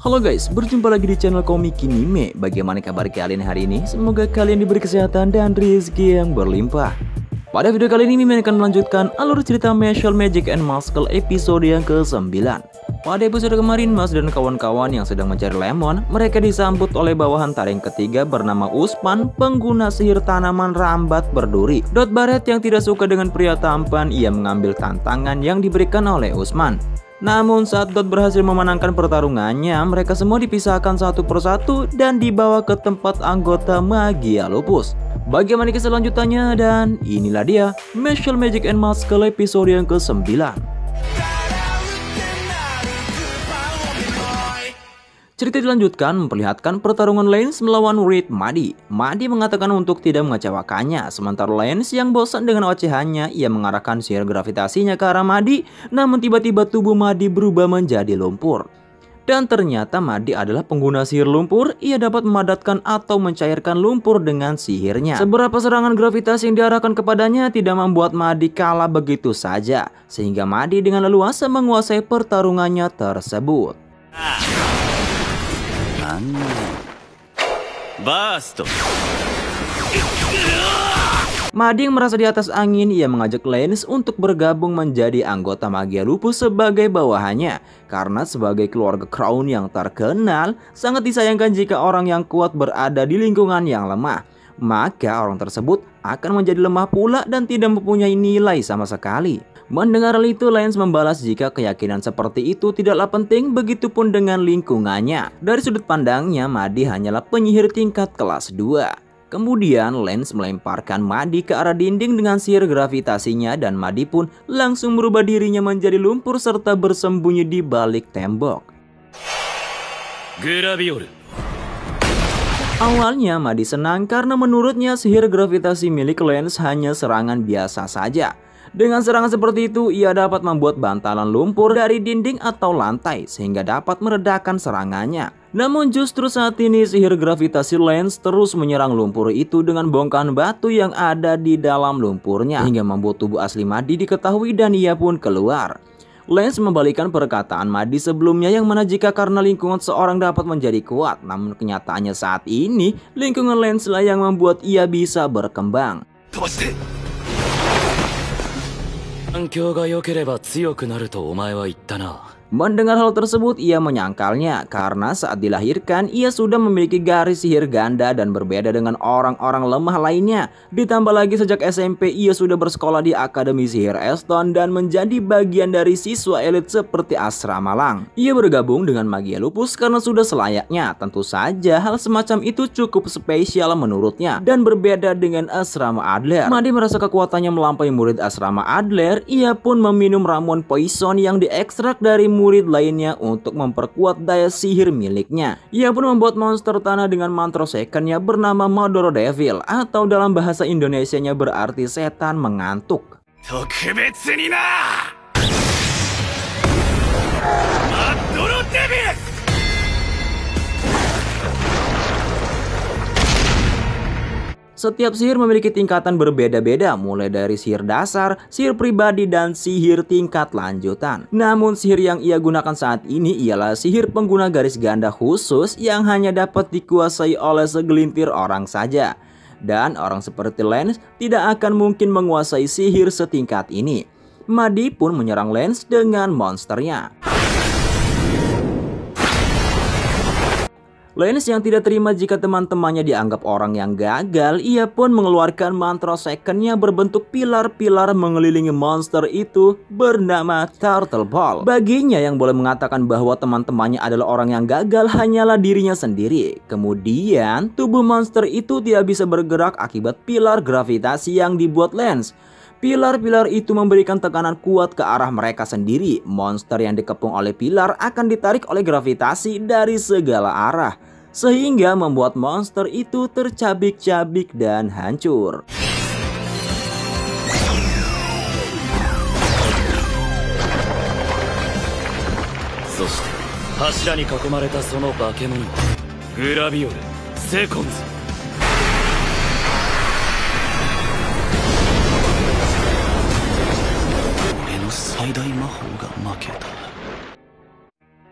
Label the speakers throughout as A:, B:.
A: Halo guys, berjumpa lagi di channel Komik Kinime. Bagaimana kabar kalian hari ini? Semoga kalian diberi kesehatan dan rezeki yang berlimpah. Pada video kali ini Mimin akan melanjutkan alur cerita Mashle Magic and Muscle episode yang ke-9. Pada episode kemarin, Mas dan kawan-kawan yang sedang mencari Lemon, mereka disambut oleh bawahan taring ketiga bernama Usman, pengguna sihir tanaman rambat berduri. Dot Barret yang tidak suka dengan pria tampan, ia mengambil tantangan yang diberikan oleh Usman. Namun saat Dot berhasil memenangkan pertarungannya, mereka semua dipisahkan satu persatu dan dibawa ke tempat anggota Magia Lupus. Bagaimana kisah lanjutannya, dan inilah dia Mashle Magic and Muscle episode yang ke-9. Cerita dilanjutkan memperlihatkan pertarungan Lance melawan Reed Muddy. Muddy mengatakan untuk tidak mengecewakannya, sementara Lance yang bosan dengan ocehannya, ia mengarahkan sihir gravitasinya ke arah Muddy, namun tiba-tiba tubuh Muddy berubah menjadi lumpur. Dan ternyata Muddy adalah pengguna sihir lumpur, ia dapat memadatkan atau mencairkan lumpur dengan sihirnya. Seberapa serangan gravitasi yang diarahkan kepadanya tidak membuat Muddy kalah begitu saja, sehingga Muddy dengan leluasa menguasai pertarungannya tersebut. Burst. Muddy yang merasa di atas angin, ia mengajak Lance untuk bergabung menjadi anggota Magia Lupus sebagai bawahannya. Karena sebagai keluarga Crown yang terkenal, sangat disayangkan jika orang yang kuat berada di lingkungan yang lemah. Maka orang tersebut akan menjadi lemah pula dan tidak mempunyai nilai sama sekali. Mendengar hal itu, Lance membalas jika keyakinan seperti itu tidaklah penting, begitupun dengan lingkungannya. Dari sudut pandangnya, Muddy hanyalah penyihir tingkat kelas 2. Kemudian Lance melemparkan Muddy ke arah dinding dengan sihir gravitasinya, dan Muddy pun langsung merubah dirinya menjadi lumpur serta bersembunyi di balik tembok. Gravior. Awalnya Muddy senang karena menurutnya sihir gravitasi milik Lance hanya serangan biasa saja. Dengan serangan seperti itu, ia dapat membuat bantalan lumpur dari dinding atau lantai sehingga dapat meredakan serangannya. Namun justru saat ini sihir gravitasi Lance terus menyerang lumpur itu dengan bongkahan batu yang ada di dalam lumpurnya, hingga membuat tubuh asli Muddy diketahui dan ia pun keluar. Lance membalikan perkataan Muddy sebelumnya yang mana jika karena lingkungan seorang dapat menjadi kuat, namun kenyataannya saat ini lingkungan Lance lah yang membuat ia bisa berkembang. Mendengar hal tersebut, ia menyangkalnya karena saat dilahirkan ia sudah memiliki garis sihir ganda dan berbeda dengan orang-orang lemah lainnya. Ditambah lagi sejak SMP ia sudah bersekolah di Akademi Sihir Eston dan menjadi bagian dari siswa elit seperti Astra Malang. Ia bergabung dengan Magia Lupus karena sudah selayaknya. Tentu saja hal semacam itu cukup spesial menurutnya dan berbeda dengan Asrama Adler. Muddy merasa kekuatannya melampaui murid Asrama Adler. Ia pun meminum ramuan poison yang diekstrak dari murid lainnya untuk memperkuat daya sihir miliknya. Ia pun membuat monster tanah dengan mantra secondnya bernama Modoro Devil, atau dalam bahasa Indonesianya berarti setan mengantuk. Modoro Devil! Setiap sihir memiliki tingkatan berbeda-beda, mulai dari sihir dasar, sihir pribadi, dan sihir tingkat lanjutan. Namun sihir yang ia gunakan saat ini ialah sihir pengguna garis ganda khusus yang hanya dapat dikuasai oleh segelintir orang saja. Dan orang seperti Lance tidak akan mungkin menguasai sihir setingkat ini. Muddy pun menyerang Lance dengan monsternya. Lance yang tidak terima jika teman-temannya dianggap orang yang gagal, ia pun mengeluarkan mantra secondnya berbentuk pilar-pilar mengelilingi monster itu bernama Turtle Ball. Baginya yang boleh mengatakan bahwa teman-temannya adalah orang yang gagal hanyalah dirinya sendiri. Kemudian tubuh monster itu tidak bisa bergerak akibat pilar gravitasi yang dibuat Lance. Pilar-pilar itu memberikan tekanan kuat ke arah mereka sendiri. Monster yang dikepung oleh pilar akan ditarik oleh gravitasi dari segala arah, sehingga membuat monster itu tercabik-cabik dan hancur.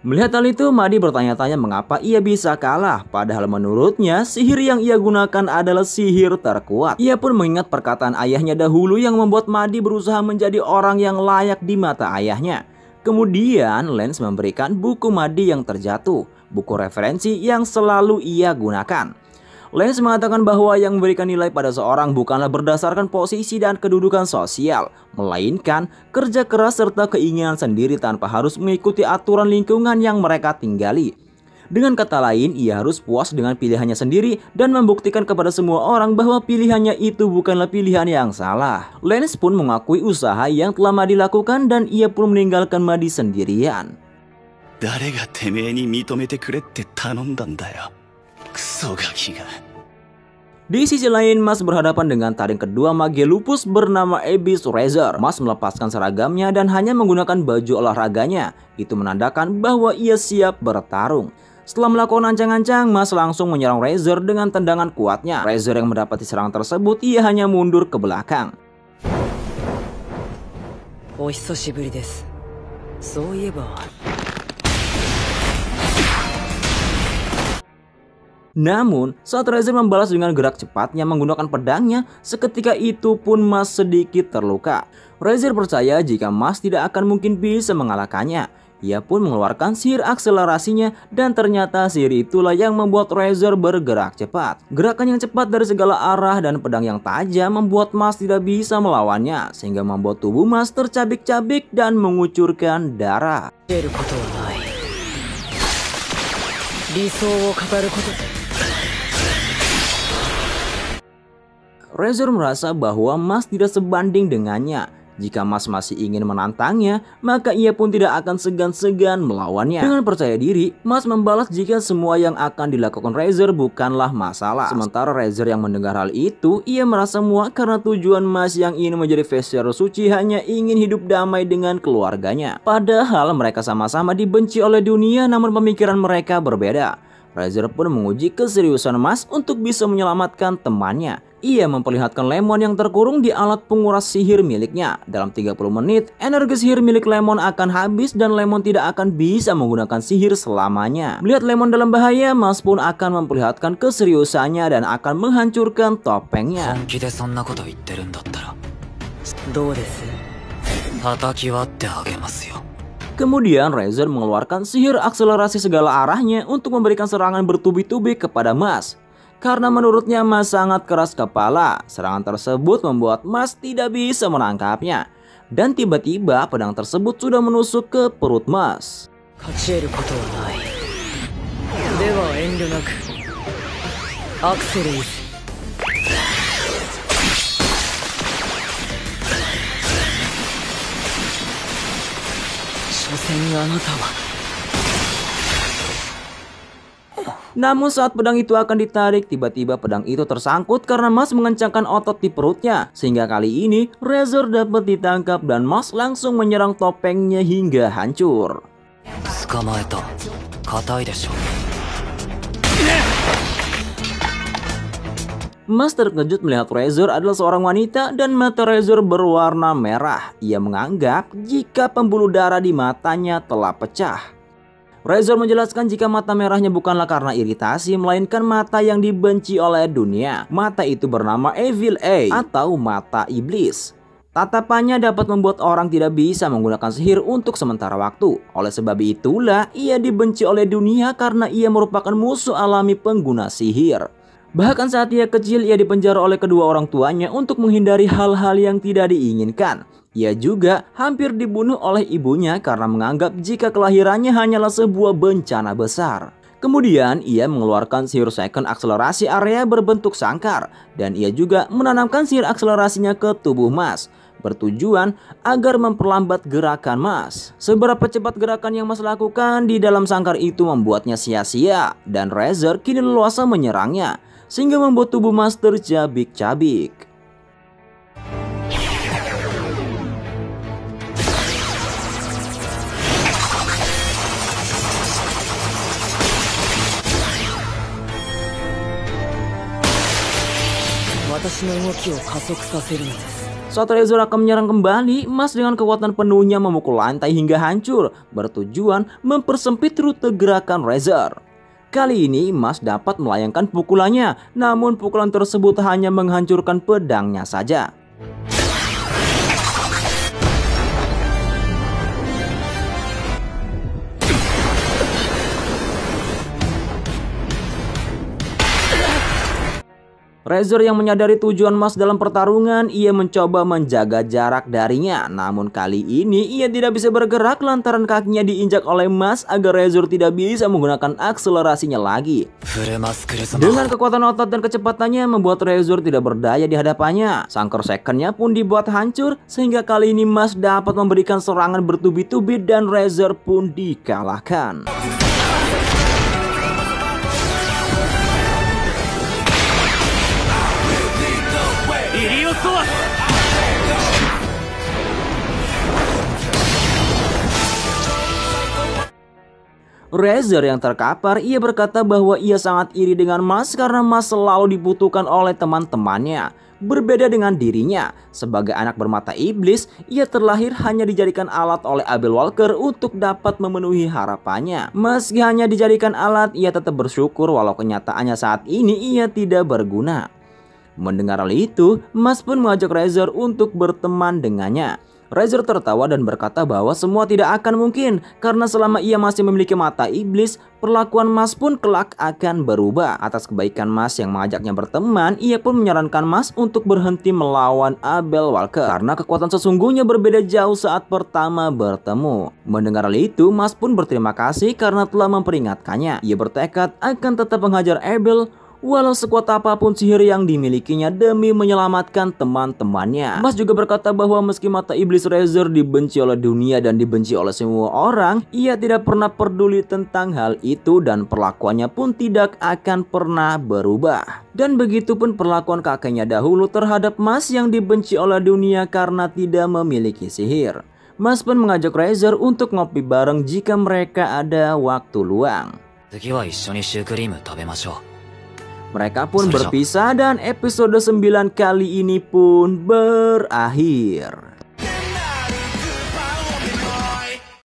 A: Melihat hal itu, Madi bertanya-tanya mengapa ia bisa kalah, padahal menurutnya sihir yang ia gunakan adalah sihir terkuat. Ia pun mengingat perkataan ayahnya dahulu yang membuat Madi berusaha menjadi orang yang layak di mata ayahnya. Kemudian Lance memberikan buku Madi yang terjatuh, buku referensi yang selalu ia gunakan. Lance mengatakan bahwa yang memberikan nilai pada seorang bukanlah berdasarkan posisi dan kedudukan sosial, melainkan kerja keras serta keinginan sendiri tanpa harus mengikuti aturan lingkungan yang mereka tinggali. Dengan kata lain, ia harus puas dengan pilihannya sendiri dan membuktikan kepada semua orang bahwa pilihannya itu bukanlah pilihan yang salah. Lance pun mengakui usaha yang telah Madi lakukan dan ia pun meninggalkan Madi sendirian. Di sisi lain, Mas berhadapan dengan taring kedua mage lupus bernama Abyss Razor. Mas melepaskan seragamnya dan hanya menggunakan baju olahraganya. Itu menandakan bahwa ia siap bertarung. Setelah melakukan ancang-ancang, Mas langsung menyerang Razor dengan tendangan kuatnya. Razor yang mendapati serangan tersebut, ia hanya mundur ke belakang. Namun, saat Razor membalas dengan gerak cepatnya menggunakan pedangnya, seketika itu pun Mas sedikit terluka. Razor percaya jika Mas tidak akan mungkin bisa mengalahkannya. Ia pun mengeluarkan sihir akselerasinya dan ternyata sihir itulah yang membuat Razor bergerak cepat. Gerakan yang cepat dari segala arah dan pedang yang tajam membuat Mas tidak bisa melawannya, sehingga membuat tubuh Mas tercabik-cabik dan mengucurkan darah. Razor merasa bahwa Mas tidak sebanding dengannya. Jika Mas masih ingin menantangnya, maka ia pun tidak akan segan-segan melawannya. Dengan percaya diri, Mas membalas jika semua yang akan dilakukan Razor bukanlah masalah. Sementara Razor yang mendengar hal itu, ia merasa muak karena tujuan Mas yang ingin menjadi Vizier suci hanya ingin hidup damai dengan keluarganya. Padahal mereka sama-sama dibenci oleh dunia, namun pemikiran mereka berbeda. Razor pun menguji keseriusan Mas untuk bisa menyelamatkan temannya. Ia memperlihatkan Lemon yang terkurung di alat penguras sihir miliknya. Dalam 30 menit, energi sihir milik Lemon akan habis dan Lemon tidak akan bisa menggunakan sihir selamanya. Melihat Lemon dalam bahaya, Mas pun akan memperlihatkan keseriusannya dan akan menghancurkan topengnya. Kemudian Razor mengeluarkan sihir akselerasi segala arahnya untuk memberikan serangan bertubi-tubi kepada Mas. Karena menurutnya Mas sangat keras kepala, serangan tersebut membuat Mas tidak bisa menangkapnya. Dan tiba-tiba pedang tersebut sudah menusuk ke perut Mas. Namun saat pedang itu akan ditarik, tiba-tiba pedang itu tersangkut karena Mas mengencangkan otot di perutnya. Sehingga kali ini Razor dapat ditangkap dan Mas langsung menyerang topengnya hingga hancur. Mas terkejut melihat Razor adalah seorang wanita dan mata Razor berwarna merah. Ia menganggap jika pembuluh darah di matanya telah pecah. Razor menjelaskan jika mata merahnya bukanlah karena iritasi, melainkan mata yang dibenci oleh dunia. Mata itu bernama Evil Eye atau mata iblis. Tatapannya dapat membuat orang tidak bisa menggunakan sihir untuk sementara waktu. Oleh sebab itulah ia dibenci oleh dunia karena ia merupakan musuh alami pengguna sihir. Bahkan saat ia kecil, ia dipenjara oleh kedua orang tuanya untuk menghindari hal-hal yang tidak diinginkan. Ia juga hampir dibunuh oleh ibunya karena menganggap jika kelahirannya hanyalah sebuah bencana besar. Kemudian ia mengeluarkan sihir second akselerasi area berbentuk sangkar. Dan ia juga menanamkan sihir akselerasinya ke tubuh Mas, bertujuan agar memperlambat gerakan Mas. Seberapa cepat gerakan yang Mas lakukan di dalam sangkar itu membuatnya sia-sia. Dan Razor kini leluasa menyerangnya, sehingga membuat tubuh Mas tercabik-cabik. Saat Razor akan menyerang kembali, Mas dengan kekuatan penuhnya memukul lantai hingga hancur, bertujuan mempersempit rute gerakan Razor. Kali ini Mas dapat melayangkan pukulannya, namun pukulan tersebut hanya menghancurkan pedangnya saja. Razor yang menyadari tujuan Mas dalam pertarungan, ia mencoba menjaga jarak darinya. Namun kali ini ia tidak bisa bergerak lantaran kakinya diinjak oleh Mas agar Razor tidak bisa menggunakan akselerasinya lagi. Dengan kekuatan otot dan kecepatannya membuat Razor tidak berdaya di hadapannya. Sang Second-nya pun dibuat hancur sehingga kali ini Mas dapat memberikan serangan bertubi-tubi dan Razor pun dikalahkan. Razor yang terkapar, ia berkata bahwa ia sangat iri dengan Mas karena Mas selalu dibutuhkan oleh teman-temannya. Berbeda dengan dirinya, sebagai anak bermata iblis, ia terlahir hanya dijadikan alat oleh Abel Walker untuk dapat memenuhi harapannya. Meski hanya dijadikan alat, ia tetap bersyukur walau kenyataannya saat ini ia tidak berguna. Mendengar hal itu, Mas pun mengajak Razor untuk berteman dengannya. Razor tertawa dan berkata bahwa semua tidak akan mungkin karena selama ia masih memiliki mata iblis, perlakuan Mas pun kelak akan berubah. Atas kebaikan Mas yang mengajaknya berteman, ia pun menyarankan Mas untuk berhenti melawan Abel Walker karena kekuatan sesungguhnya berbeda jauh saat pertama bertemu. Mendengar hal itu, Mas pun berterima kasih karena telah memperingatkannya. Ia bertekad akan tetap menghajar Abel walau sekuat apapun sihir yang dimilikinya demi menyelamatkan teman-temannya. Mas juga berkata bahwa meski mata iblis Razor dibenci oleh dunia dan dibenci oleh semua orang, ia tidak pernah peduli tentang hal itu dan perlakuannya pun tidak akan pernah berubah. Dan begitu pun perlakuan kakeknya dahulu terhadap Mas yang dibenci oleh dunia karena tidak memiliki sihir. Mas pun mengajak Razor untuk ngopi bareng jika mereka ada waktu luang. Mereka pun berpisah dan episode 9 kali ini pun berakhir.